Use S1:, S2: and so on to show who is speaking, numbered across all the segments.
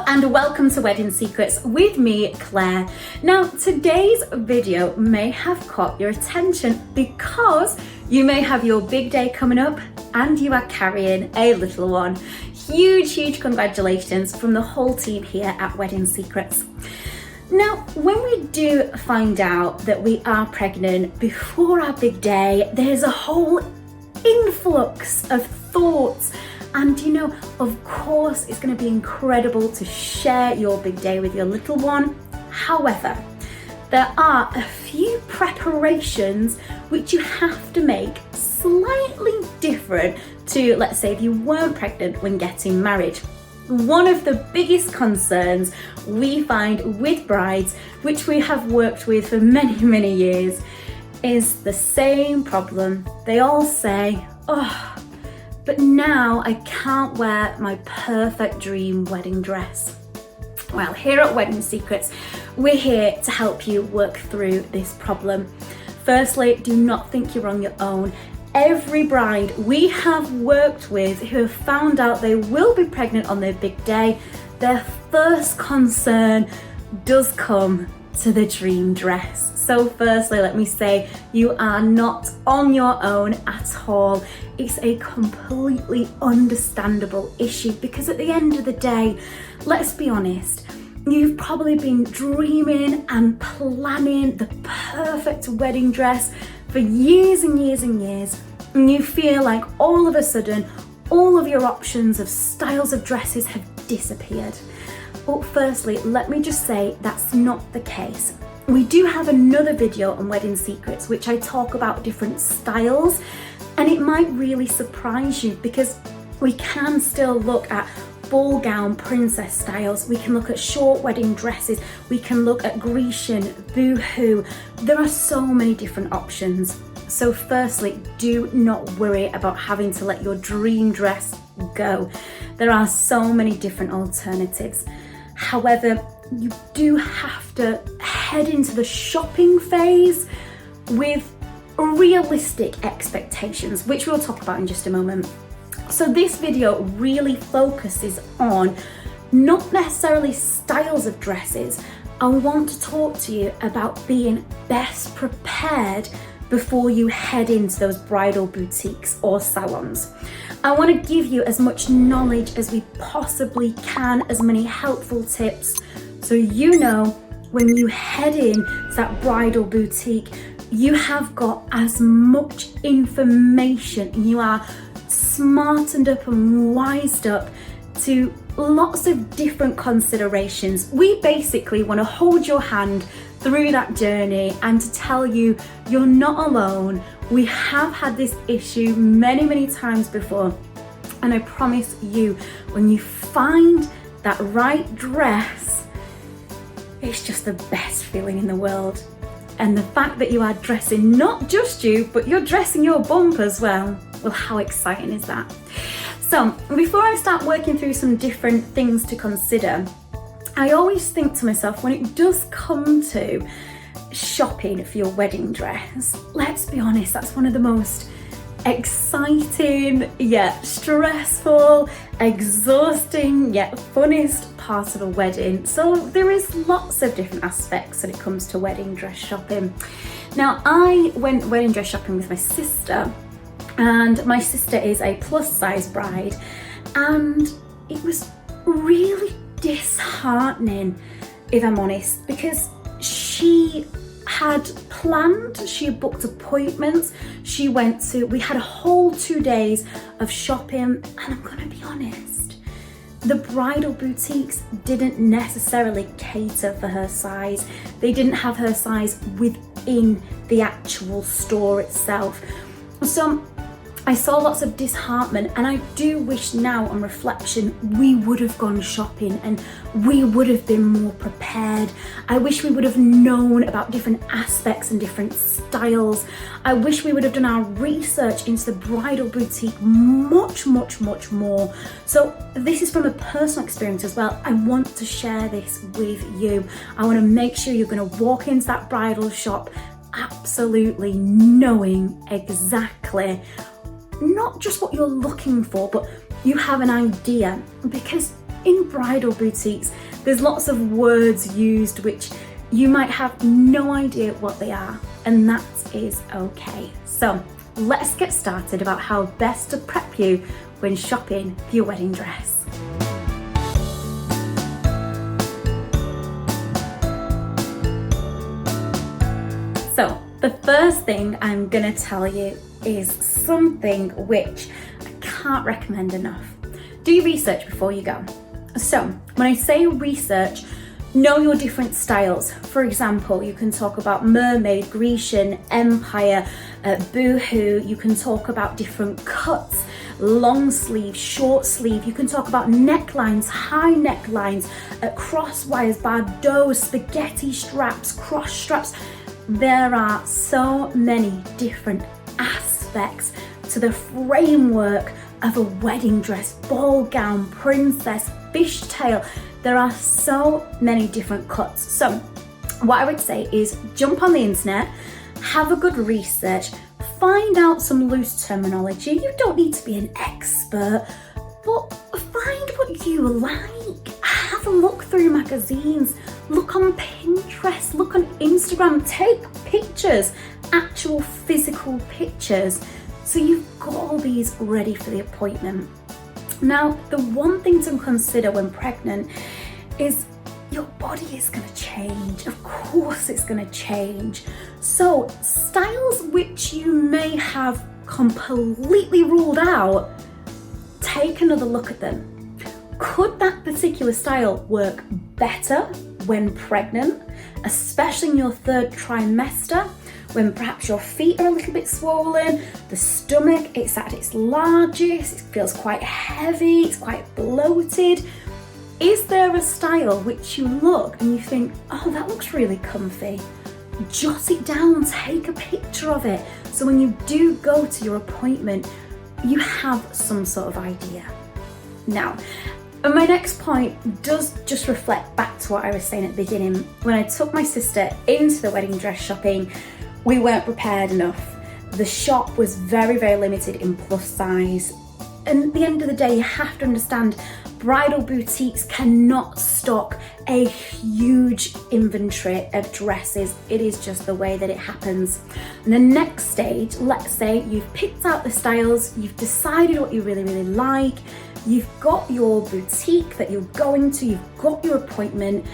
S1: and welcome to Wedding Secrets with me, Claire. Now, today's video may have caught your attention because you may have your big day coming up and you are carrying a little one. Huge congratulations from the whole team here at Wedding Secrets. Now, when we do find out that we are pregnant before our big day, there's a whole influx of thoughts. And you know, of course, it's going to be incredible to share your big day with your little one. However, there are a few preparations which you have to make slightly different to, let's say, if you weren't pregnant when getting married. One of the biggest concerns we find with brides, which we have worked with for many years, is the same problem. They all say, oh, but now I can't wear my perfect dream wedding dress. Well, here at Wedding Secrets, we're here to help you work through this problem. Firstly, do not think you're on your own. Every bride we have worked with who have found out they will be pregnant on their big day, their first concern does come to the dream dress. So firstly, let me say, you are not on your own at all. It's a completely understandable issue because at the end of the day, let's be honest, you've probably been dreaming and planning the perfect wedding dress for years and years, and you feel like all of a sudden, all of your options of styles of dresses have disappeared. But firstly, let me just say that's not the case. We do have another video on Wedding Secrets which I talk about different styles, and it might really surprise you because we can still look at ball gown princess styles, we can look at short wedding dresses, we can look at Grecian, boohoo. There are so many different options. So firstly, do not worry about having to let your dream dress go. There are so many different alternatives. However, you do have to head into the shopping phase with realistic expectations, which we'll talk about in just a moment. So this video really focuses on not necessarily styles of dresses. I want to talk to you about being best prepared before you head into those bridal boutiques or salons. I want to give you as much knowledge as we possibly can, as many helpful tips, so you know when you head in to that bridal boutique, you have got as much information and you are smartened up and wised up to lots of different considerations. We basically want to hold your hand through that journey and to tell you you're not alone. We have had this issue many times before, and I promise you, when you find that right dress, it's just the best feeling in the world. And the fact that you are dressing not just you, but you're dressing your bump as well. Well, how exciting is that? So before I start working through some different things to consider, I always think to myself, when it does come to shopping for your wedding dress, let's be honest, that's one of the most exciting yet stressful, exhausting yet funnest part of a wedding. So there is lots of different aspects when it comes to wedding dress shopping. Now, I went wedding dress shopping with my sister, and my sister is a plus size bride, and it was really disheartening, if I'm honest, because she had planned, she had booked appointments, we had a whole 2 days of shopping, and I'm gonna be honest, the bridal boutiques didn't necessarily cater for her size. They didn't have her size within the actual store itself. So I saw lots of disheartenment, and I do wish now on reflection we would have gone shopping and we would have been more prepared. I wish we would have known about different aspects and different styles. I wish we would have done our research into the bridal boutique much more. So this is from a personal experience as well. I want to share this with you. I want to make sure you're going to walk into that bridal shop absolutely knowing exactly not just what you're looking for, but you have an idea, because in bridal boutiques, there's lots of words used which you might have no idea what they are, and that is okay. So let's get started about how best to prep you when shopping for your wedding dress. So the first thing I'm gonna tell you is something which I can't recommend enough. Do your research before you go. So when I say research, know your different styles. For example, you can talk about mermaid, Grecian, empire, boohoo. You can talk about different cuts, long sleeve, short sleeve. You can talk about necklines, high necklines, cross wires, Bardot, spaghetti straps, cross straps. There are so many different aspects to the framework of a wedding dress, ball gown, princess, fishtail. There are so many different cuts. So what I would say is jump on the internet, have a good research, find out some loose terminology. You don't need to be an expert, but find what you like. Have a look through magazines, look on Pinterest, look on Instagram, take pictures, actual physical pictures. So you've got all these ready for the appointment. Now, the one thing to consider when pregnant is your body is gonna change. Of course it's gonna change. So styles which you may have completely ruled out, take another look at them. Could that particular style work better when pregnant, especially in your third trimester, when perhaps your feet are a little bit swollen, the stomach it's at its largest, it feels quite heavy, it's quite bloated? Is there a style which you look and you think, oh, that looks really comfy? Jot it down, take a picture of it, so when you do go to your appointment, you have some sort of idea. Now, my next point does just reflect back to what I was saying at the beginning. When I took my sister into the wedding dress shopping, we weren't prepared enough. The shop was very, very limited in plus size. And at the end of the day, you have to understand bridal boutiques cannot stock a huge inventory of dresses. It is just the way that it happens. And the next stage, let's say you've picked out the styles, you've decided what you really, really like, you've got your boutique that you're going to, you've got your appointment.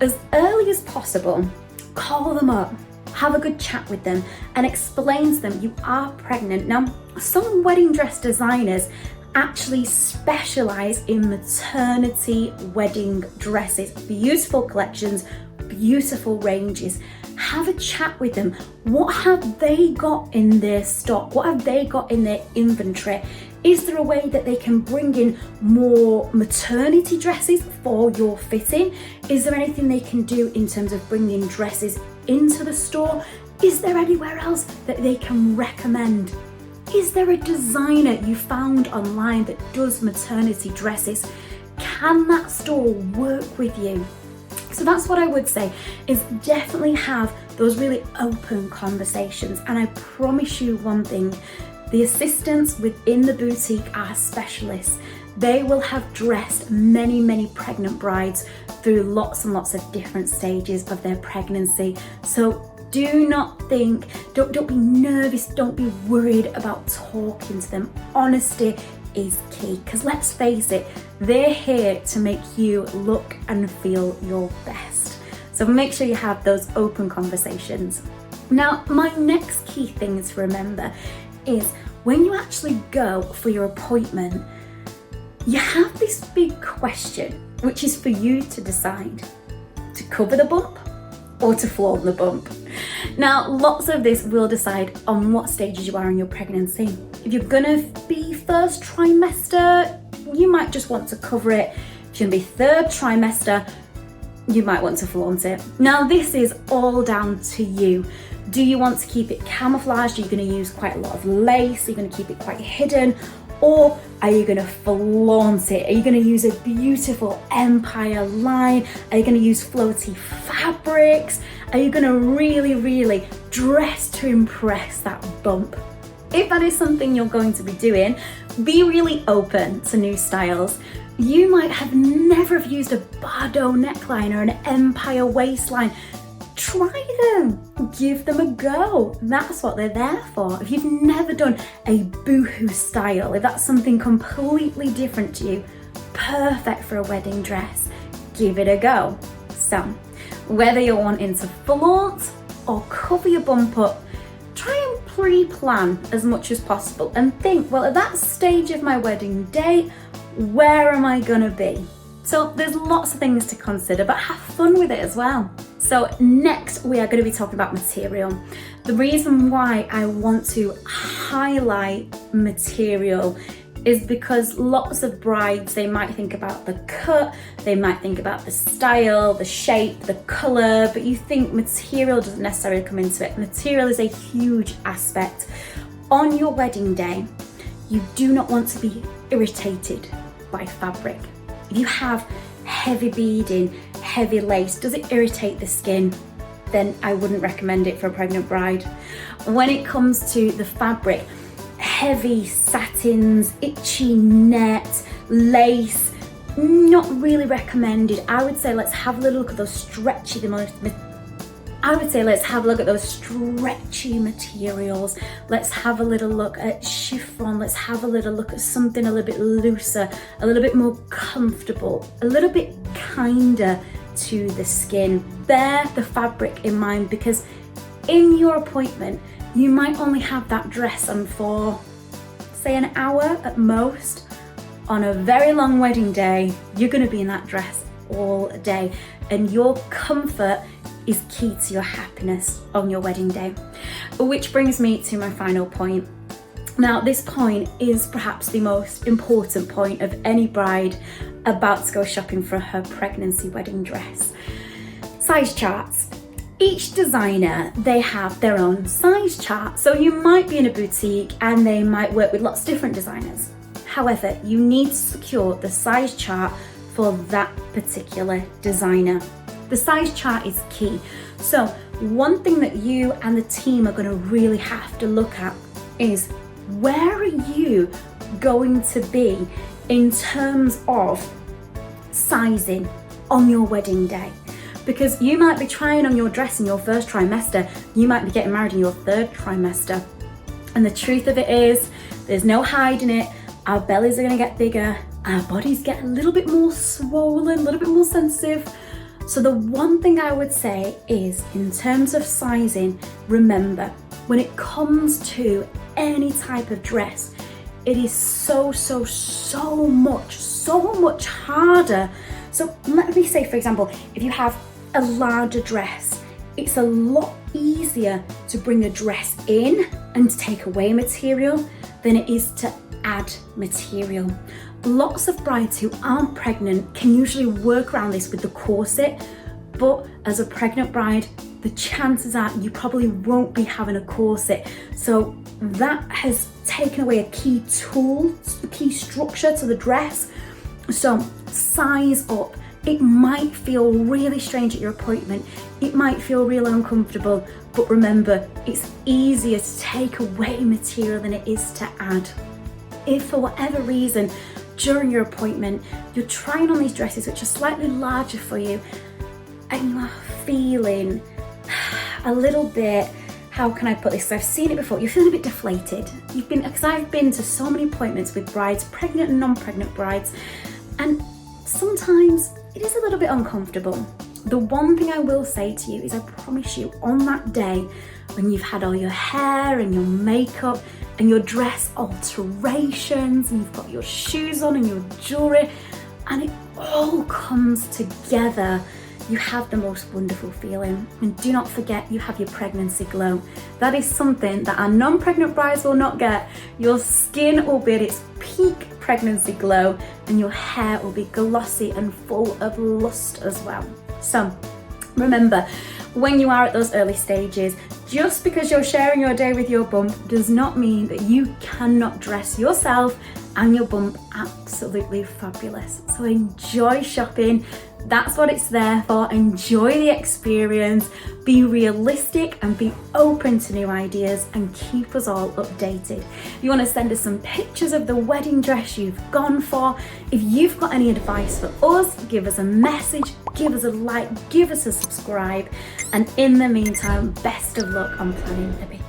S1: As early as possible, call them up, have a good chat with them and explain to them you are pregnant. Now, some wedding dress designers actually specialize in maternity wedding dresses. Beautiful collections, beautiful ranges. Have a chat with them. What have they got in their stock? What have they got in their inventory? Is there a way that they can bring in more maternity dresses for your fitting? Is there anything they can do in terms of bringing dresses into the store? Is there anywhere else that they can recommend? Is there a designer you found online that does maternity dresses? Can that store work with you? So that's what I would say, is definitely have those really open conversations. And I promise you one thing, the assistants within the boutique are specialists. They will have dressed many, many pregnant brides through lots and lots of different stages of their pregnancy. So do not think, don't be nervous, don't be worried about talking to them. Honesty is key, because let's face it, they're here to make you look and feel your best. So make sure you have those open conversations. Now, my next key thing to remember is when you actually go for your appointment, you have this big question, which is for you to decide to cover the bump or to flaunt the bump. Now, lots of this will decide on what stages you are in your pregnancy. If you're gonna be first trimester, you might just want to cover it. If you're gonna be third trimester, you might want to flaunt it. Now, this is all down to you. Do you want to keep it camouflaged? Are you going to use quite a lot of lace? Are you going to keep it quite hidden? Or are you going to flaunt it? Are you going to use a beautiful empire line? Are you going to use floaty fabrics? Are you going to really, really dress to impress that bump? If that is something you're going to be doing, be really open to new styles. You might have never have used a Bardot neckline or an Empire waistline. Try them, give them a go. That's what they're there for. If you've never done a boohoo style, if that's something completely different to you, perfect for a wedding dress, give it a go. So, whether you're wanting to flaunt or cover your bump up, try and pre-plan as much as possible and think, well, at that stage of my wedding day, where am I gonna be? So there's lots of things to consider, but have fun with it as well. So next we are going to be talking about material. The reason why I want to highlight material is because lots of brides, they might think about the cut, they might think about the style, the shape, the colour, but you think material doesn't necessarily come into it. Material is a huge aspect. On your wedding day, you do not want to be irritated by fabric. If you have heavy beading, heavy lace, does it irritate the skin? Then I wouldn't recommend it for a pregnant bride. When it comes to the fabric, heavy satins, itchy net, lace, not really recommended. I would say let's have a little look at those stretchy, let's have a look at those stretchy materials. Let's have a little look at chiffon. Let's have a little look at something a little bit looser, a little bit more comfortable, a little bit kinder to the skin. Bear the fabric in mind, because in your appointment, you might only have that dress on for, say, an hour at most. On a very long wedding day, you're gonna be in that dress all day, and your comfort is key to your happiness on your wedding day. Which brings me to my final point. Now, this point is perhaps the most important point of any bride about to go shopping for her pregnancy wedding dress. Size charts. Each designer, they have their own size chart. So you might be in a boutique and they might work with lots of different designers. However, you need to secure the size chart for that particular designer. The size chart is key. So one thing that you and the team are going to really have to look at is, where are you going to be in terms of sizing on your wedding day? Because you might be trying on your dress in your first trimester, you might be getting married in your third trimester. And the truth of it is, there's no hiding it, our bellies are going to get bigger, our bodies get a little bit more swollen, a little bit more sensitive. So the one thing I would say is, in terms of sizing, remember, when it comes to any type of dress, it is so much harder. So let me say, for example, if you have a larger dress, it's a lot easier to bring a dress in and to take away material than it is to add material. Lots of brides who aren't pregnant can usually work around this with the corset, but as a pregnant bride, the chances are you probably won't be having a corset. So that has taken away a key tool, a key structure to the dress. So size up. It might feel really strange at your appointment. It might feel real uncomfortable, but remember, it's easier to take away material than it is to add. If for whatever reason, during your appointment, you're trying on these dresses which are slightly larger for you, and you are feeling a little bit, how can I put this? So I've seen it before, you're feeling a bit deflated. Because I've been to so many appointments with brides, pregnant and non-pregnant brides, and sometimes it is a little bit uncomfortable. The one thing I will say to you is, I promise you, on that day, when you've had all your hair and your makeup and your dress alterations, and you've got your shoes on and your jewelry, and it all comes together, you have the most wonderful feeling. And do not forget, you have your pregnancy glow. That is something that our non-pregnant brides will not get. Your skin will be at its peak pregnancy glow, and your hair will be glossy and full of lust as well. So remember, when you are at those early stages, just because you're sharing your day with your bump does not mean that you cannot dress yourself and your bump absolutely fabulous. So enjoy shopping. That's what it's there for. Enjoy the experience, be realistic and be open to new ideas, and keep us all updated. If you want to send us some pictures of the wedding dress you've gone for, if you've got any advice for us, give us a message, give us a like, give us a subscribe, and in the meantime, best of luck on planning the big